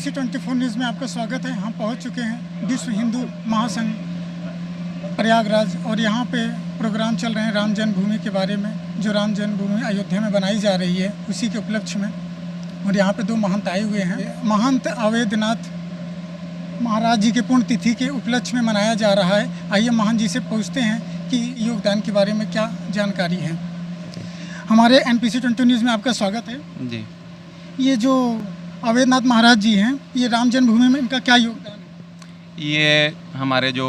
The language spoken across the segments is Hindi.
NPC 24 न्यूज़ में आपका स्वागत है। हम पहुंच चुके हैं विश्व हिंदू महासंघ प्रयागराज और यहाँ पे प्रोग्राम चल रहे हैं राम जन्मभूमि के बारे में, जो राम जन्मभूमि अयोध्या में बनाई जा रही है उसी के उपलक्ष्य में। और यहाँ पे दो महंत आए हुए हैं। महंत अवैधनाथ महाराज जी के पुण्यतिथि के उपलक्ष्य में मनाया जा रहा है। आइए महंत जी से पूछते हैं कि योगदान के बारे में क्या जानकारी है। हमारे NPC 24 न्यूज़ में आपका स्वागत है जी। ये जो अवैधनाथ महाराज जी हैं, ये राम जन्मभूमि में इनका क्या योगदान है? ये हमारे जो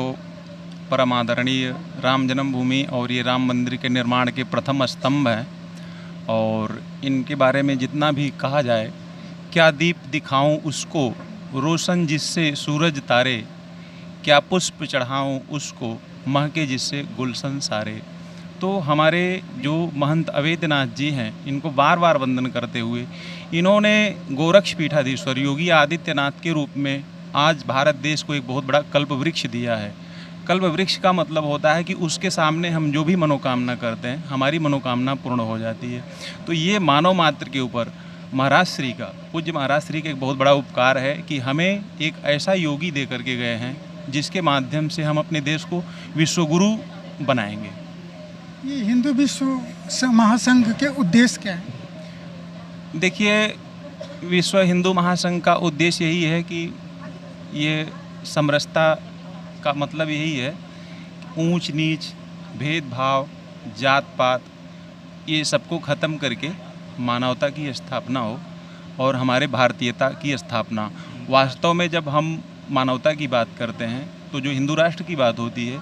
परम आदरणीय राम जन्मभूमि और ये राम मंदिर के निर्माण के प्रथम स्तंभ हैं और इनके बारे में जितना भी कहा जाए, क्या दीप दिखाऊं उसको रोशन जिससे सूरज तारे, क्या पुष्प चढ़ाऊं उसको महके जिससे गुलशन सारे। तो हमारे जो महंत अवैधनाथ जी हैं, इनको बार बार वंदन करते हुए इन्होंने गोरक्ष पीठाधीश्वर योगी आदित्यनाथ के रूप में आज भारत देश को एक बहुत बड़ा कल्प वृक्ष दिया है। कल्प वृक्ष का मतलब होता है कि उसके सामने हम जो भी मनोकामना करते हैं, हमारी मनोकामना पूर्ण हो जाती है। तो ये मानव मात्र के ऊपर महाराज श्री का, पूज्य महाराज श्री का एक बहुत बड़ा उपकार है कि हमें एक ऐसा योगी दे करके गए हैं जिसके माध्यम से हम अपने देश को विश्वगुरु बनाएंगे। ये हिंदू विश्व महासंघ के उद्देश्य क्या है? देखिए, विश्व हिंदू महासंघ का उद्देश्य यही है कि ये समरसता का मतलब यही है, ऊंच नीच, भेदभाव, जात पात, ये सबको ख़त्म करके मानवता की स्थापना हो और हमारे भारतीयता की स्थापना। वास्तव में जब हम मानवता की बात करते हैं तो जो हिंदू राष्ट्र की बात होती है,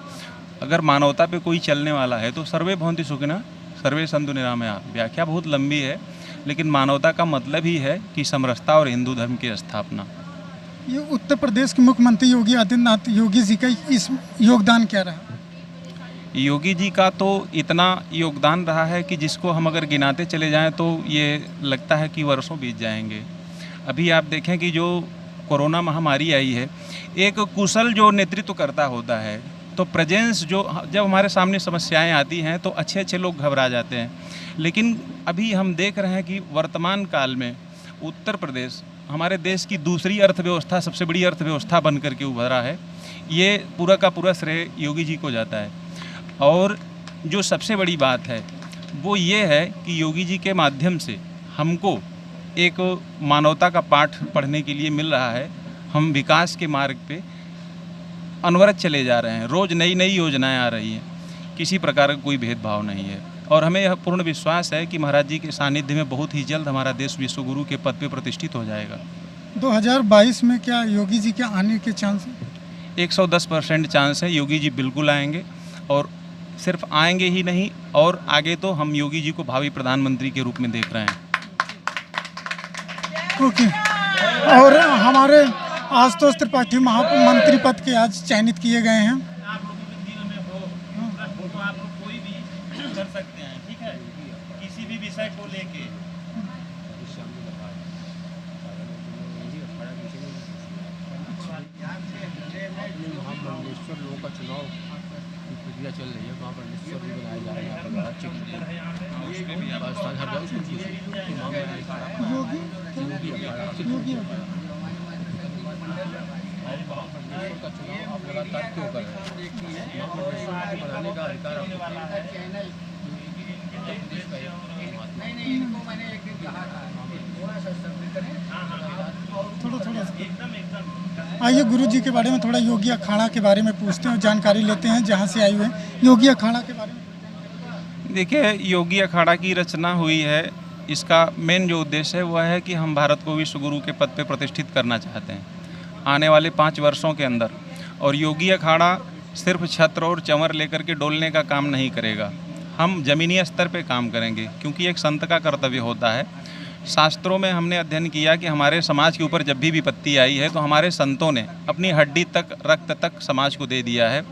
अगर मानवता पे कोई चलने वाला है तो सर्वे भवन्ति सुखिनः सर्वे सन्तु निरामयाः। व्याख्या बहुत लंबी है, लेकिन मानवता का मतलब ही है कि समरसता और हिंदू धर्म की स्थापना। ये उत्तर प्रदेश के मुख्यमंत्री योगी आदित्यनाथ योगी जी का इस योगदान क्या रहा? योगी जी का तो इतना योगदान रहा है कि जिसको हम अगर गिनाते चले जाएं तो ये लगता है कि वर्षों बीत जाएंगे। अभी आप देखें कि जो कोरोना महामारी आई है, एक कुशल जो नेतृत्व करता होता है, तो प्रेजेंस जो जब हमारे सामने समस्याएं आती हैं तो अच्छे अच्छे लोग घबरा जाते हैं। लेकिन अभी हम देख रहे हैं कि वर्तमान काल में उत्तर प्रदेश हमारे देश की दूसरी अर्थव्यवस्था, सबसे बड़ी अर्थव्यवस्था बन करके उभरा है। ये पूरा का पूरा श्रेय योगी जी को जाता है। और जो सबसे बड़ी बात है वो ये है कि योगी जी के माध्यम से हमको एक मानवता का पाठ पढ़ने के लिए मिल रहा है। हम विकास के मार्ग पे अनवरत चले जा रहे हैं। रोज़ नई नई योजनाएं आ रही हैं, किसी प्रकार का कोई भेदभाव नहीं है। और हमें यह पूर्ण विश्वास है कि महाराज जी के सानिध्य में बहुत ही जल्द हमारा देश विश्वगुरु के पद पे प्रतिष्ठित हो जाएगा। 2022 में क्या योगी जी के आने के चांस हैं? 110% चांस है। योगी जी बिल्कुल आएंगे और सिर्फ आएंगे ही नहीं, और आगे तो हम योगी जी को भावी प्रधानमंत्री के रूप में देख रहे हैं। ओके। और हमारे आशुतोष त्रिपाठी महामंत्री पद के आज चयनित किए गए हैं। कर सकते हैं, ठीक है, किसी भी विषय को लेके। महामंडलेश्वर लोगों का चुनाव की प्रक्रिया चल रही है, महामंडलेश्वर भी बनाए जा रहे हैं। का चुनाव आप लगातार क्यों कर रहे हैं? महामंडलेश्वर को बनाने का अधिकार थोड़ा आइए गुरु जी के बारे में, थोड़ा योगी अखाड़ा के बारे में पूछते हैं और जानकारी लेते हैं जहाँ से आए हुए हैं। योगी अखाड़ा के बारे में देखिए, योगी अखाड़ा की रचना हुई है। इसका मेन जो उद्देश्य है वह है कि हम भारत को विश्वगुरु के पद पे प्रतिष्ठित करना चाहते हैं आने वाले 5 वर्षों के अंदर। और योगी अखाड़ा सिर्फ छत्र और चंवर लेकर के डोलने का काम नहीं करेगा, हम ज़मीनी स्तर पे काम करेंगे, क्योंकि एक संत का कर्तव्य होता है। शास्त्रों में हमने अध्ययन किया कि हमारे समाज के ऊपर जब भी विपत्ति आई है तो हमारे संतों ने अपनी हड्डी तक, रक्त तक समाज को दे दिया है।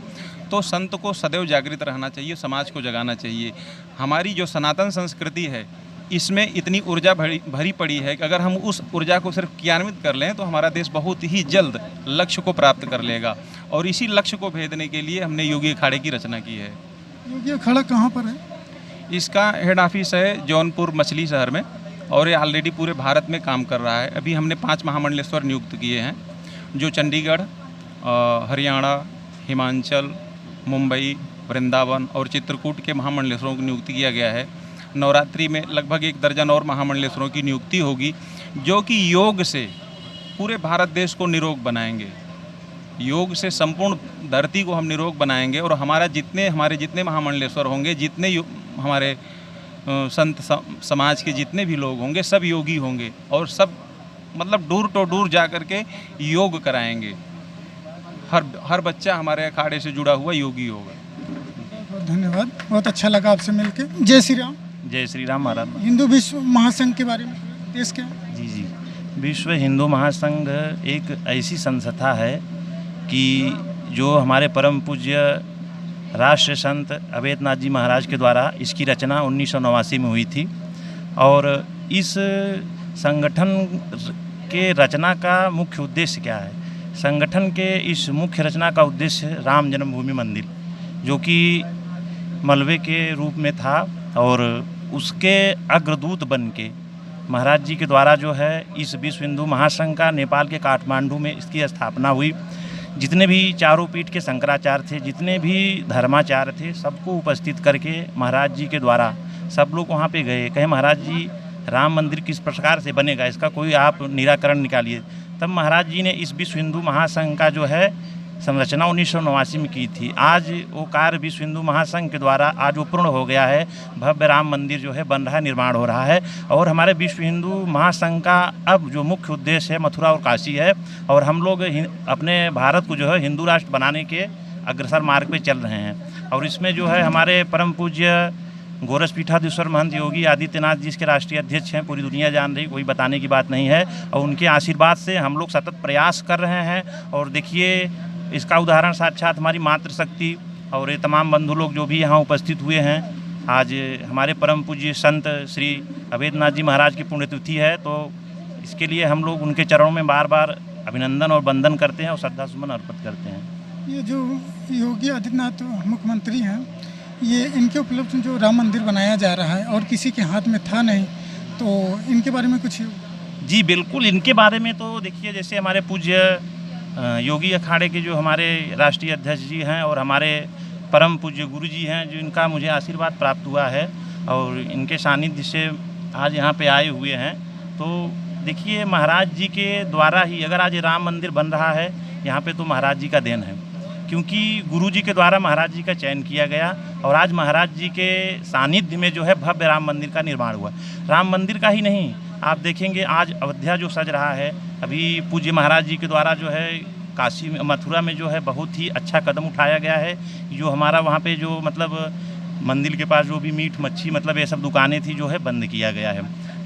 तो संत को सदैव जागृत रहना चाहिए, समाज को जगाना चाहिए। हमारी जो सनातन संस्कृति है, इसमें इतनी ऊर्जा भरी पड़ी है कि अगर हम उस ऊर्जा को सिर्फ क्रियान्वित कर लें तो हमारा देश बहुत ही जल्द लक्ष्य को प्राप्त कर लेगा। और इसी लक्ष्य को भेदने के लिए हमने योगी अखाड़े की रचना की है। योगी अखाड़ा कहाँ पर है? इसका हेड ऑफिस है जौनपुर मछली शहर में, और ये ऑलरेडी पूरे भारत में काम कर रहा है। अभी हमने 5 महामंडलेश्वर नियुक्त किए हैं, जो चंडीगढ़, हरियाणा, हिमाचल, मुंबई, वृंदावन और चित्रकूट के महामंडलेश्वरों की नियुक्ति किया गया है। नवरात्रि में लगभग 1 दर्जन और महामंडलेश्वरों की नियुक्ति होगी, जो कि योग से पूरे भारत देश को निरोग बनाएंगे। योग से संपूर्ण धरती को हम निरोग बनाएंगे और हमारे जितने महामंडलेश्वर होंगे, जितने हमारे संत समाज के जितने भी लोग होंगे, सब योगी होंगे और सब मतलब दूर तो दूर जा कर के योग कराएंगे। हर बच्चा हमारे अखाड़े से जुड़ा हुआ योगी होगा। बहुत धन्यवाद, बहुत अच्छा लगा आपसे मिलके। जय श्री राम। जय श्री राम महाराज। हिंदू विश्व महासंघ के बारे में देश क्या? जी जी, विश्व हिंदू महासंघ एक ऐसी संस्था है कि जो हमारे परम पूज्य राष्ट्र संत अवैधनाथ जी महाराज के द्वारा इसकी रचना 1989 में हुई थी। और इस संगठन के रचना का मुख्य उद्देश्य क्या है? संगठन के इस मुख्य रचना का उद्देश्य राम जन्मभूमि मंदिर, जो कि मलबे के रूप में था, और उसके अग्रदूत बन के महाराज जी के द्वारा जो है इस विश्व हिंदू महासंघ का नेपाल के काठमांडू में इसकी स्थापना हुई। जितने भी चारों पीठ के शंकराचार्य थे, जितने भी धर्माचार्य थे, सबको उपस्थित करके महाराज जी के द्वारा सब लोग वहाँ पे गए, कहे महाराज जी राम मंदिर किस प्रकार से बनेगा, इसका कोई आप निराकरण निकालिए। तब महाराज जी ने इस विश्व हिंदू महासंघ का जो है संरचना 1989 में की थी। आज वो कार्य विश्व हिंदू महासंघ के द्वारा आज वो पूर्ण हो गया है। भव्य राम मंदिर जो है बन रहा है, निर्माण हो रहा है। और हमारे विश्व हिंदू महासंघ का अब जो मुख्य उद्देश्य है मथुरा और काशी है, और हम लोग अपने भारत को जो है हिंदू राष्ट्र बनाने के अग्रसर मार्ग पे चल रहे हैं। और इसमें जो है हमारे परम पूज्य गोरखपीठाधीश्वर महंत योगी आदित्यनाथ जी इसके राष्ट्रीय अध्यक्ष हैं, पूरी दुनिया जान रही, कोई बताने की बात नहीं है। और उनके आशीर्वाद से हम लोग सतत प्रयास कर रहे हैं। और देखिए इसका उदाहरण साक्षात हमारी मातृशक्ति और ये तमाम बंधु लोग जो भी यहाँ उपस्थित हुए हैं। आज हमारे परम पूज्य संत श्री अवैधनाथ जी महाराज की पुण्यतिथि है, तो इसके लिए हम लोग उनके चरणों में बार बार अभिनंदन और वंदन करते हैं और श्रद्धासुमन अर्पित करते हैं। ये जो योगी आदित्यनाथ मुख्यमंत्री हैं, ये इनके उपलक्ष्य में जो राम मंदिर बनाया जा रहा है और किसी के हाथ में था नहीं, तो इनके बारे में कुछ? जी बिल्कुल, इनके बारे में तो देखिए, जैसे हमारे पूज्य योगी अखाड़े के जो हमारे राष्ट्रीय अध्यक्ष जी हैं और हमारे परम पूज्य गुरु जी हैं, जो इनका मुझे आशीर्वाद प्राप्त हुआ है और इनके सानिध्य से आज यहाँ पे आए हुए हैं। तो देखिए महाराज जी के द्वारा ही अगर आज राम मंदिर बन रहा है यहाँ पे, तो महाराज जी का देन है, क्योंकि गुरु जी के द्वारा महाराज जी का चयन किया गया और आज महाराज जी के सानिध्य में जो है भव्य राम मंदिर का निर्माण हुआ। राम मंदिर का ही नहीं, आप देखेंगे आज अयोध्या जो सज रहा है, अभी पूज्य महाराज जी के द्वारा जो है काशी मथुरा में जो है बहुत ही अच्छा कदम उठाया गया है। जो हमारा वहाँ पे जो मतलब मंदिर के पास जो भी मीट मच्छी मतलब ये सब दुकानें थी, जो है बंद किया गया है।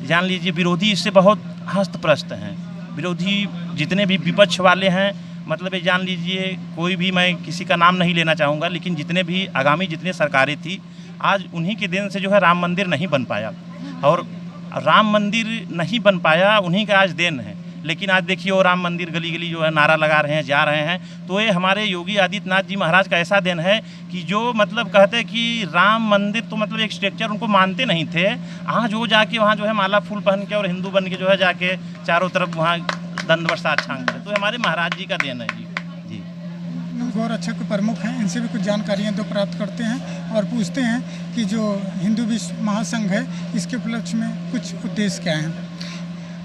जान लीजिए विरोधी इससे बहुत हस्तप्रस्त हैं। विरोधी जितने भी विपक्ष वाले हैं, मतलब ये जान लीजिए, कोई भी, मैं किसी का नाम नहीं लेना चाहूँगा, लेकिन जितने भी आगामी जितने सरकारें थी, आज उन्हीं के देन से जो है राम मंदिर नहीं बन पाया। और राम मंदिर नहीं बन पाया उन्हीं का आज देन है। लेकिन आज देखिए वो राम मंदिर गली गली जो है नारा लगा रहे हैं, जा रहे हैं। तो ये हमारे योगी आदित्यनाथ जी महाराज का ऐसा देन है कि जो मतलब कहते हैं कि राम मंदिर तो मतलब एक स्ट्रक्चर उनको मानते नहीं थे, आज वो जाके वहाँ जो है माला फूल पहन के और हिंदू बन के जो है जाके चारों तरफ वहाँ दंडवत साष्टांग है। तो हमारे महाराज जी का देन है। जी जी, गौरक्षक के प्रमुख हैं, इनसे भी कुछ जानकारियाँ दो प्राप्त करते हैं और पूछते हैं कि जो हिंदू विश्व महासंघ है इसके उपलक्ष्य में कुछ उद्देश्य क्या हैं।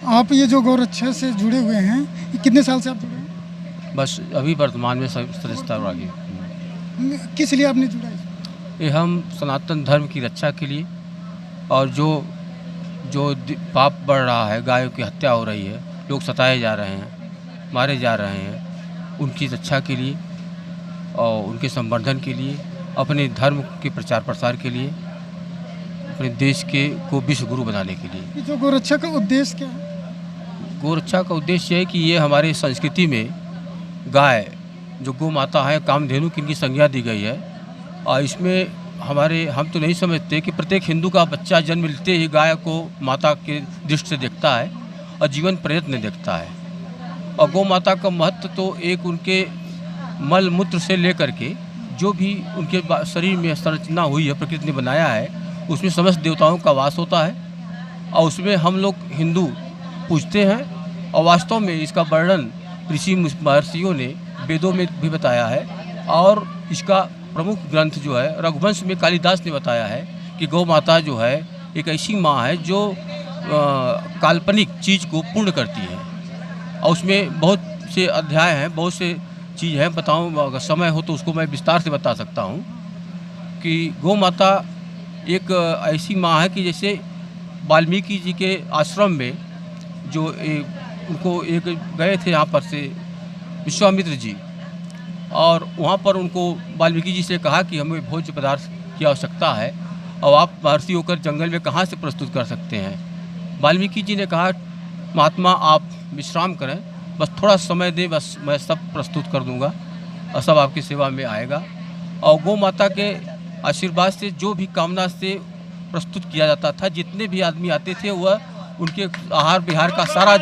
आप ये जो गौरक्षा से जुड़े हुए हैं, ये कितने साल से आप जुड़े हैं? बस अभी वर्तमान में सदस्यता आ गई। किस लिए आपने जुड़ा? ये हम सनातन धर्म की रक्षा के लिए, और जो पाप बढ़ रहा है, गायों की हत्या हो रही है, लोग सताए जा रहे हैं, मारे जा रहे हैं, उनकी रक्षा के लिए और उनके संवर्धन के लिए, अपने धर्म के प्रचार प्रसार के लिए, अपने देश को विश्व गुरु बनाने के लिए। ये जो गौरक्षा का उद्देश्य क्या है? गौरक्षा का उद्देश्य है कि ये हमारे संस्कृति में गाय जो गौ माता है, कामधेनु की इनकी संज्ञा दी गई है। और इसमें हम तो नहीं समझते कि प्रत्येक हिंदू का बच्चा जन्म लेते ही गाय को माता के दृष्टि से देखता है और जीवन प्रयत्न देखता है। और गौ माता का महत्व तो एक उनके मल मूत्र से लेकर के जो भी उनके शरीर में संरचना हुई है, प्रकृति ने बनाया है, उसमें समस्त देवताओं का वास होता है। और उसमें हम लोग हिंदू पूजते हैं। और वास्तव में इसका वर्णन ऋषि महर्षियों ने वेदों में भी बताया है। और इसका प्रमुख ग्रंथ जो है रघुवंश में कालिदास ने बताया है कि गौ माता जो है एक ऐसी माँ है जो काल्पनिक चीज़ को पूर्ण करती है। और उसमें बहुत से अध्याय हैं, बहुत से चीज़ हैं। बताऊँ अगर समय हो तो उसको मैं विस्तार से बता सकता हूँ कि गौ माता एक ऐसी माँ है कि जैसे वाल्मीकि जी के आश्रम में जो उनको एक गए थे यहाँ पर से विश्वामित्र जी, और वहाँ पर उनको वाल्मीकि जी से कहा कि हमें भोज्य पदार्थ की आवश्यकता है और आप महर्षि होकर जंगल में कहाँ से प्रस्तुत कर सकते हैं। वाल्मीकि जी ने कहा महात्मा आप विश्राम करें, बस थोड़ा समय दें, बस मैं सब प्रस्तुत कर दूंगा और सब आपकी सेवा में आएगा। और गौ माता के आशीर्वाद से जो भी कामना से प्रस्तुत किया जाता था, जितने भी आदमी आते थे वह उनके आहार विहार का सारा